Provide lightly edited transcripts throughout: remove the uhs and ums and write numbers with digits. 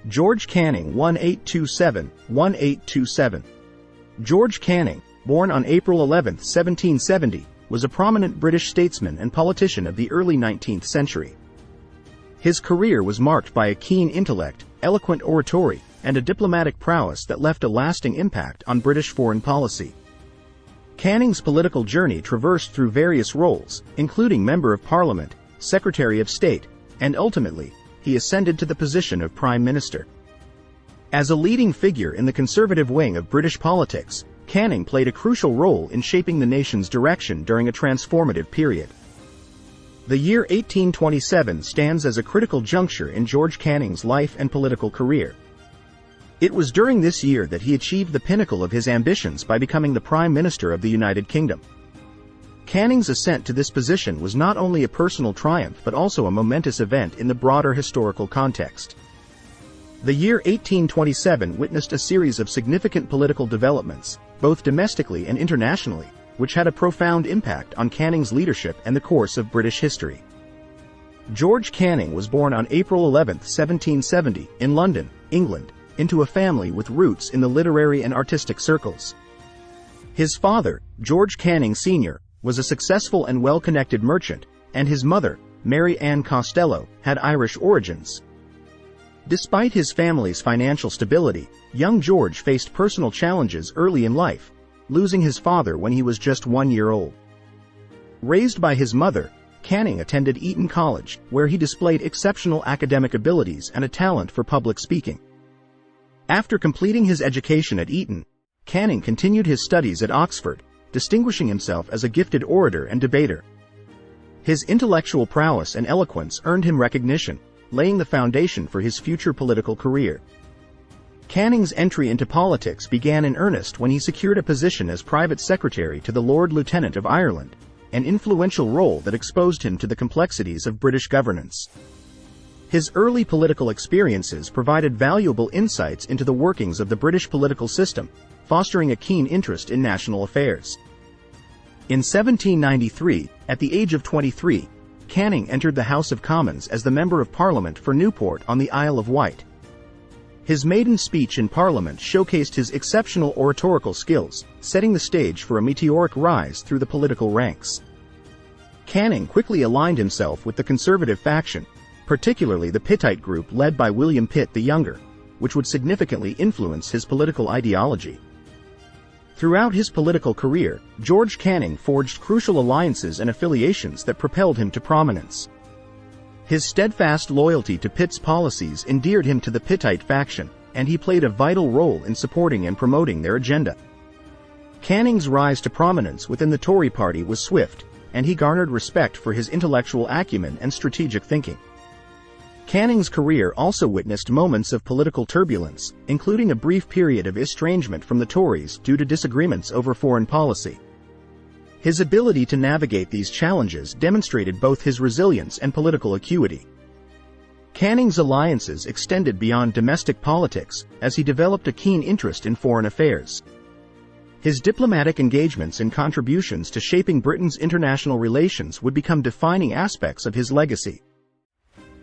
George Canning 1827–1827. George Canning, born on April 11, 1770, was a prominent British statesman and politician of the early 19th century. His career was marked by a keen intellect, eloquent oratory, and a diplomatic prowess that left a lasting impact on British foreign policy. Canning's political journey traversed through various roles, including Member of Parliament, Secretary of State, and ultimately, he ascended to the position of Prime Minister. As a leading figure in the conservative wing of British politics, Canning played a crucial role in shaping the nation's direction during a transformative period. The year 1827 stands as a critical juncture in George Canning's life and political career. It was during this year that he achieved the pinnacle of his ambitions by becoming the Prime Minister of the United Kingdom. Canning's ascent to this position was not only a personal triumph but also a momentous event in the broader historical context. The year 1827 witnessed a series of significant political developments, both domestically and internationally, which had a profound impact on Canning's leadership and the course of British history. George Canning was born on April 11, 1770, in London, England, into a family with roots in the literary and artistic circles. His father, George Canning Sr., was a successful and well-connected merchant, and his mother, Mary Ann Costello, had Irish origins. Despite his family's financial stability, young George faced personal challenges early in life, losing his father when he was just 1 year old. Raised by his mother, Canning attended Eton College, where he displayed exceptional academic abilities and a talent for public speaking. After completing his education at Eton, Canning continued his studies at Oxford, distinguishing himself as a gifted orator and debater. His intellectual prowess and eloquence earned him recognition, laying the foundation for his future political career. Canning's entry into politics began in earnest when he secured a position as private secretary to the Lord Lieutenant of Ireland, an influential role that exposed him to the complexities of British governance. His early political experiences provided valuable insights into the workings of the British political system, fostering a keen interest in national affairs. In 1793, at the age of 23, Canning entered the House of Commons as the Member of Parliament for Newport on the Isle of Wight. His maiden speech in Parliament showcased his exceptional oratorical skills, setting the stage for a meteoric rise through the political ranks. Canning quickly aligned himself with the Conservative faction, particularly the Pittite group led by William Pitt the Younger, which would significantly influence his political ideology. Throughout his political career, George Canning forged crucial alliances and affiliations that propelled him to prominence. His steadfast loyalty to Pitt's policies endeared him to the Pittite faction, and he played a vital role in supporting and promoting their agenda. Canning's rise to prominence within the Tory party was swift, and he garnered respect for his intellectual acumen and strategic thinking. Canning's career also witnessed moments of political turbulence, including a brief period of estrangement from the Tories due to disagreements over foreign policy. His ability to navigate these challenges demonstrated both his resilience and political acuity. Canning's alliances extended beyond domestic politics, as he developed a keen interest in foreign affairs. His diplomatic engagements and contributions to shaping Britain's international relations would become defining aspects of his legacy.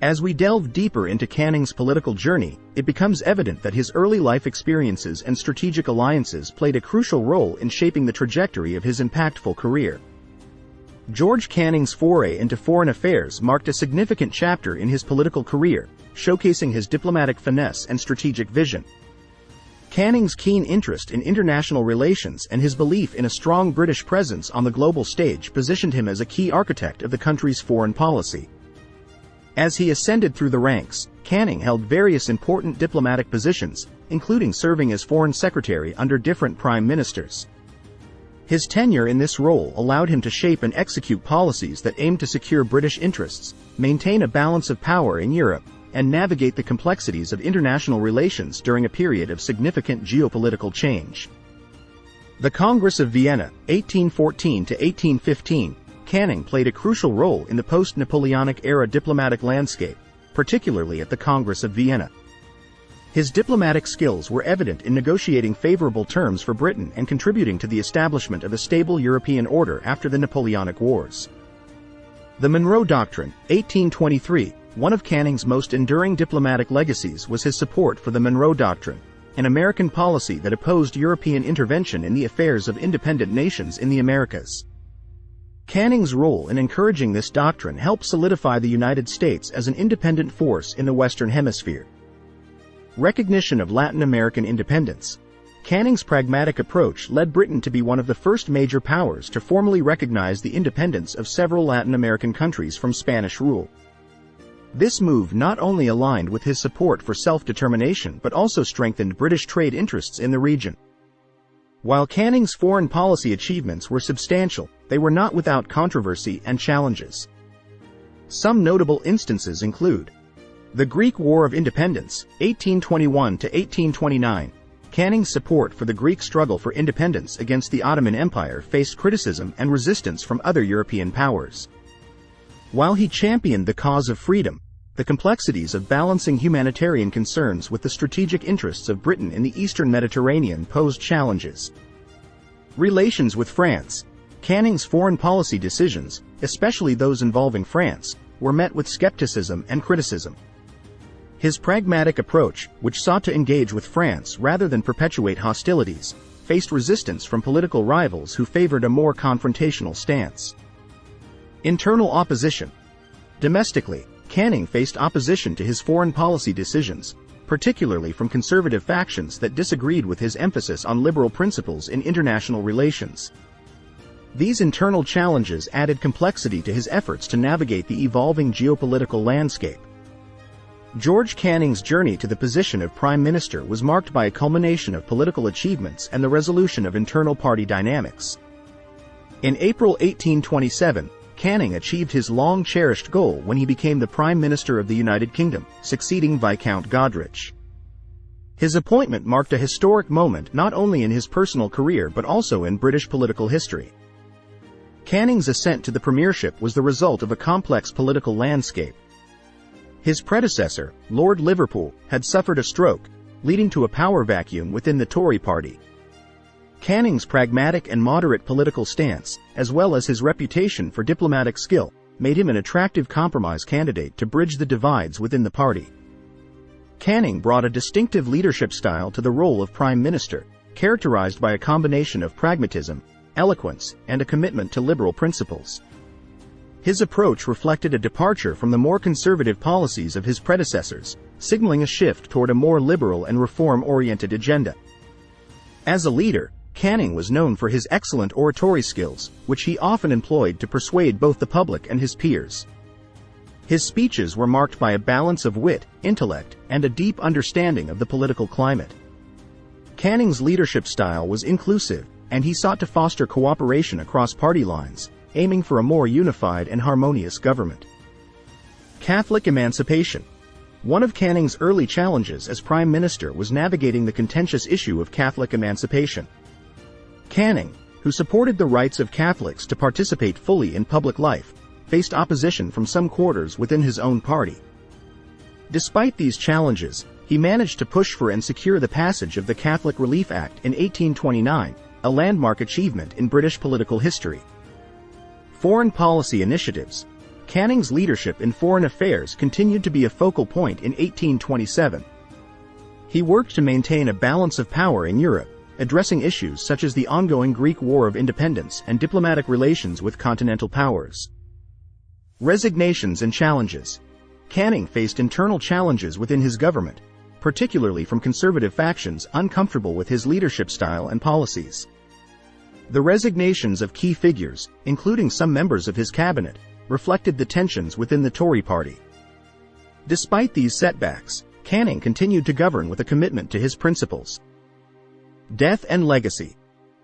As we delve deeper into Canning's political journey, it becomes evident that his early life experiences and strategic alliances played a crucial role in shaping the trajectory of his impactful career. George Canning's foray into foreign affairs marked a significant chapter in his political career, showcasing his diplomatic finesse and strategic vision. Canning's keen interest in international relations and his belief in a strong British presence on the global stage positioned him as a key architect of the country's foreign policy. As he ascended through the ranks, Canning held various important diplomatic positions, including serving as Foreign Secretary under different prime ministers. His tenure in this role allowed him to shape and execute policies that aimed to secure British interests, maintain a balance of power in Europe, and navigate the complexities of international relations during a period of significant geopolitical change. The Congress of Vienna, 1814 to 1815, Canning played a crucial role in the post-Napoleonic-era diplomatic landscape, particularly at the Congress of Vienna. His diplomatic skills were evident in negotiating favorable terms for Britain and contributing to the establishment of a stable European order after the Napoleonic Wars. The Monroe Doctrine, 1823, One of Canning's most enduring diplomatic legacies was his support for the Monroe Doctrine, an American policy that opposed European intervention in the affairs of independent nations in the Americas. Canning's role in encouraging this doctrine helped solidify the United States as an independent force in the Western Hemisphere. Recognition of Latin American independence. Canning's pragmatic approach led Britain to be one of the first major powers to formally recognize the independence of several Latin American countries from Spanish rule. This move not only aligned with his support for self-determination but also strengthened British trade interests in the region. While Canning's foreign policy achievements were substantial, they were not without controversy and challenges. Some notable instances include the Greek War of Independence, 1821 to 1829. Canning's support for the Greek struggle for independence against the Ottoman Empire faced criticism and resistance from other European powers. While he championed the cause of freedom, the complexities of balancing humanitarian concerns with the strategic interests of Britain in the eastern Mediterranean posed challenges. Relations with France. Canning's foreign policy decisions, especially those involving France, were met with skepticism and criticism. His pragmatic approach, which sought to engage with France rather than perpetuate hostilities, faced resistance from political rivals who favored a more confrontational stance. Internal opposition. Domestically, Canning faced opposition to his foreign policy decisions, particularly from conservative factions that disagreed with his emphasis on liberal principles in international relations. These internal challenges added complexity to his efforts to navigate the evolving geopolitical landscape. George Canning's journey to the position of Prime Minister was marked by a culmination of political achievements and the resolution of internal party dynamics. In April 1827, Canning achieved his long-cherished goal when he became the Prime Minister of the United Kingdom, succeeding Viscount Goderich. His appointment marked a historic moment not only in his personal career but also in British political history. Canning's ascent to the premiership was the result of a complex political landscape. His predecessor, Lord Liverpool, had suffered a stroke, leading to a power vacuum within the Tory party. Canning's pragmatic and moderate political stance, as well as his reputation for diplomatic skill, made him an attractive compromise candidate to bridge the divides within the party. Canning brought a distinctive leadership style to the role of Prime Minister, characterized by a combination of pragmatism, eloquence, and a commitment to liberal principles. His approach reflected a departure from the more conservative policies of his predecessors, signaling a shift toward a more liberal and reform-oriented agenda. As a leader, Canning was known for his excellent oratory skills, which he often employed to persuade both the public and his peers. His speeches were marked by a balance of wit, intellect, and a deep understanding of the political climate. Canning's leadership style was inclusive, and he sought to foster cooperation across party lines, aiming for a more unified and harmonious government. Catholic emancipation. One of Canning's early challenges as Prime Minister was navigating the contentious issue of Catholic emancipation. Canning, who supported the rights of Catholics to participate fully in public life, faced opposition from some quarters within his own party. Despite these challenges, he managed to push for and secure the passage of the Catholic Relief Act in 1829, a landmark achievement in British political history. Foreign policy initiatives. Canning's leadership in foreign affairs continued to be a focal point in 1827. He worked to maintain a balance of power in Europe, addressing issues such as the ongoing Greek War of Independence and diplomatic relations with continental powers. Resignations and challenges. Canning faced internal challenges within his government, particularly from conservative factions uncomfortable with his leadership style and policies. The resignations of key figures, including some members of his cabinet, reflected the tensions within the Tory party. Despite these setbacks, Canning continued to govern with a commitment to his principles. Death and legacy.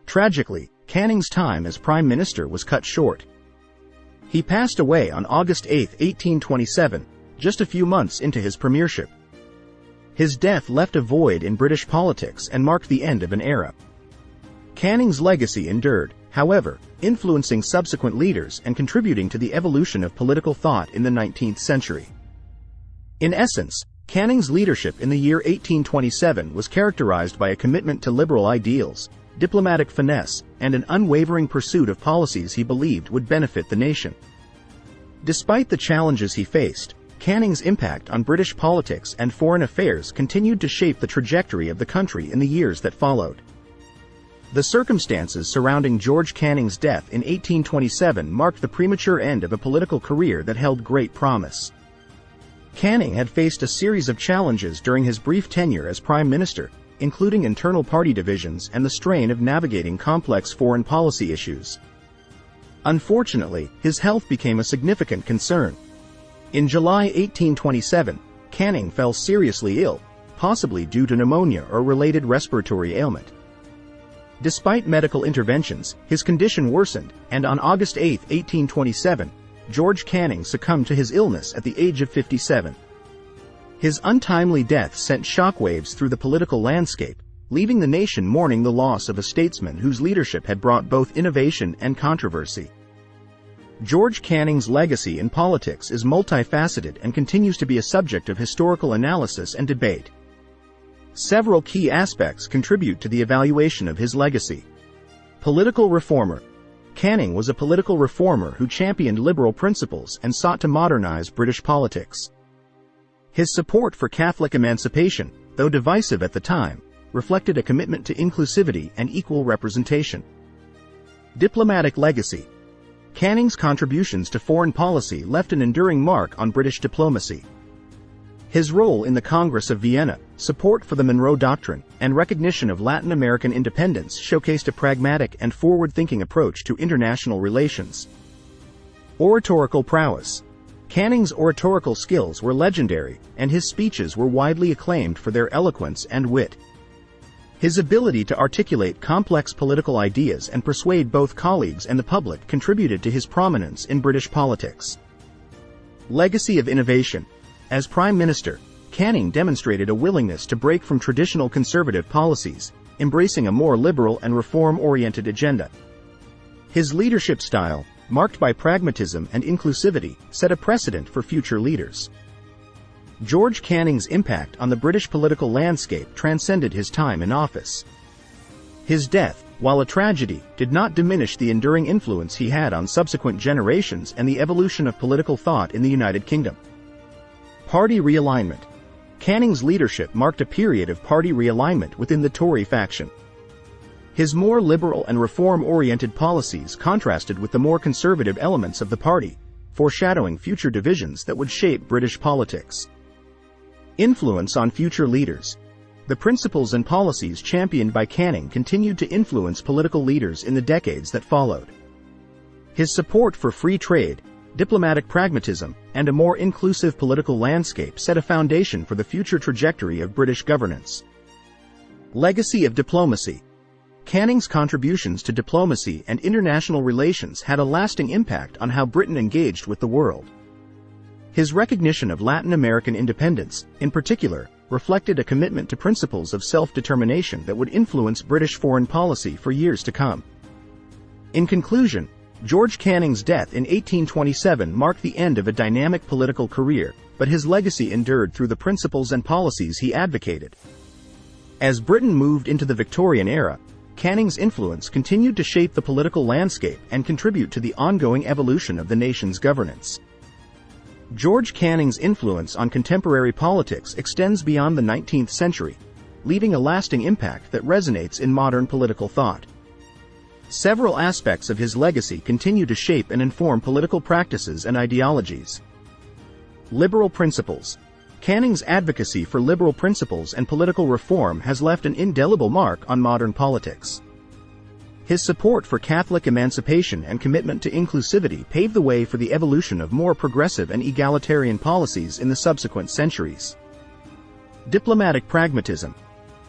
Tragically, Canning's time as Prime Minister was cut short. He passed away on August 8, 1827, just a few months into his premiership. His death left a void in British politics and marked the end of an era. Canning's legacy endured, however, influencing subsequent leaders and contributing to the evolution of political thought in the 19th century. In essence, Canning's leadership in the year 1827 was characterized by a commitment to liberal ideals, diplomatic finesse, and an unwavering pursuit of policies he believed would benefit the nation. Despite the challenges he faced, Canning's impact on British politics and foreign affairs continued to shape the trajectory of the country in the years that followed. The circumstances surrounding George Canning's death in 1827 marked the premature end of a political career that held great promise. Canning had faced a series of challenges during his brief tenure as Prime Minister, including internal party divisions and the strain of navigating complex foreign policy issues. Unfortunately, his health became a significant concern. In July 1827, Canning fell seriously ill, possibly due to pneumonia or related respiratory ailment. Despite medical interventions, his condition worsened, and on August 8, 1827, George Canning succumbed to his illness at the age of 57. His untimely death sent shockwaves through the political landscape, leaving the nation mourning the loss of a statesman whose leadership had brought both innovation and controversy. George Canning's legacy in politics is multifaceted and continues to be a subject of historical analysis and debate. Several key aspects contribute to the evaluation of his legacy. Political reformer. Canning was a political reformer who championed liberal principles and sought to modernize British politics. His support for Catholic emancipation, though divisive at the time, reflected a commitment to inclusivity and equal representation. Diplomatic legacy. Canning's contributions to foreign policy left an enduring mark on British diplomacy. His role in the Congress of Vienna, support for the Monroe Doctrine, and recognition of Latin American independence showcased a pragmatic and forward-thinking approach to international relations. Oratorical prowess. Canning's oratorical skills were legendary, and his speeches were widely acclaimed for their eloquence and wit. His ability to articulate complex political ideas and persuade both colleagues and the public contributed to his prominence in British politics. Legacy of innovation. As Prime Minister, Canning demonstrated a willingness to break from traditional conservative policies, embracing a more liberal and reform-oriented agenda. His leadership style, marked by pragmatism and inclusivity, set a precedent for future leaders. George Canning's impact on the British political landscape transcended his time in office. His death, while a tragedy, did not diminish the enduring influence he had on subsequent generations and the evolution of political thought in the United Kingdom. Party realignment. Canning's leadership marked a period of party realignment within the Tory faction. His more liberal and reform-oriented policies contrasted with the more conservative elements of the party, foreshadowing future divisions that would shape British politics. Influence on future leaders. The principles and policies championed by Canning continued to influence political leaders in the decades that followed. His support for free trade, diplomatic pragmatism, and a more inclusive political landscape set a foundation for the future trajectory of British governance. Legacy of diplomacy. Canning's contributions to diplomacy and international relations had a lasting impact on how Britain engaged with the world. His recognition of Latin American independence, in particular, reflected a commitment to principles of self-determination that would influence British foreign policy for years to come. In conclusion, George Canning's death in 1827 marked the end of a dynamic political career, but his legacy endured through the principles and policies he advocated. As Britain moved into the Victorian era, Canning's influence continued to shape the political landscape and contribute to the ongoing evolution of the nation's governance. George Canning's influence on contemporary politics extends beyond the 19th century, leaving a lasting impact that resonates in modern political thought. Several aspects of his legacy continue to shape and inform political practices and ideologies. Liberal principles. Canning's advocacy for liberal principles and political reform has left an indelible mark on modern politics. His support for Catholic emancipation and commitment to inclusivity paved the way for the evolution of more progressive and egalitarian policies in the subsequent centuries. Diplomatic pragmatism.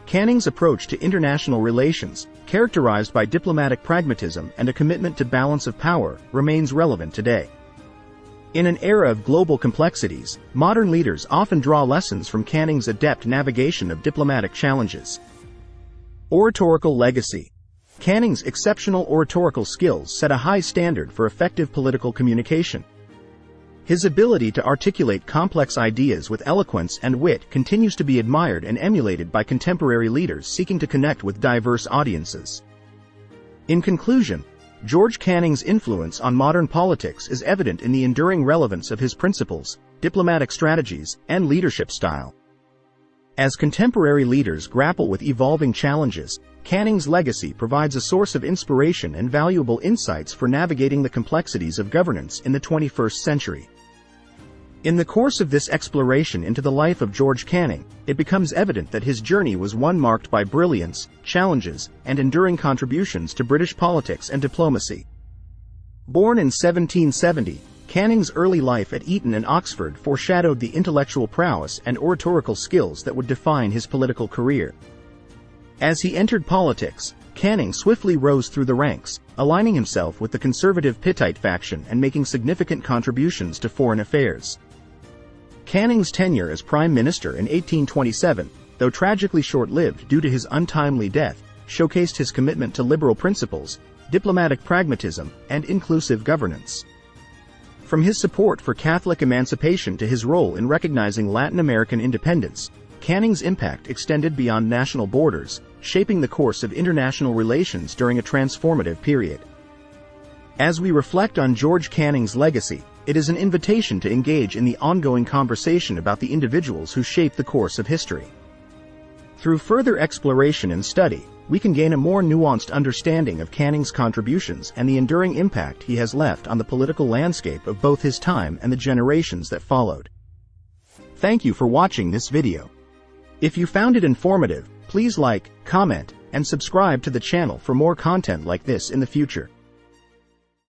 Canning's approach to international relations, characterized by diplomatic pragmatism and a commitment to balance of power, remains relevant today. In an era of global complexities, modern leaders often draw lessons from Canning's adept navigation of diplomatic challenges. Oratorical legacy. Canning's exceptional oratorical skills set a high standard for effective political communication. His ability to articulate complex ideas with eloquence and wit continues to be admired and emulated by contemporary leaders seeking to connect with diverse audiences. In conclusion, George Canning's influence on modern politics is evident in the enduring relevance of his principles, diplomatic strategies, and leadership style. As contemporary leaders grapple with evolving challenges, Canning's legacy provides a source of inspiration and valuable insights for navigating the complexities of governance in the 21st century. In the course of this exploration into the life of George Canning, it becomes evident that his journey was one marked by brilliance, challenges, and enduring contributions to British politics and diplomacy. Born in 1770, Canning's early life at Eton and Oxford foreshadowed the intellectual prowess and oratorical skills that would define his political career. As he entered politics, Canning swiftly rose through the ranks, aligning himself with the conservative Pittite faction and making significant contributions to foreign affairs. Canning's tenure as Prime Minister in 1827, though tragically short-lived due to his untimely death, showcased his commitment to liberal principles, diplomatic pragmatism, and inclusive governance. From his support for Catholic emancipation to his role in recognizing Latin American independence, Canning's impact extended beyond national borders, shaping the course of international relations during a transformative period. As we reflect on George Canning's legacy, it is an invitation to engage in the ongoing conversation about the individuals who shape the course of history. Through further exploration and study, we can gain a more nuanced understanding of Canning's contributions and the enduring impact he has left on the political landscape of both his time and the generations that followed. Thank you for watching this video. If you found it informative, please like, comment, and subscribe to the channel for more content like this in the future.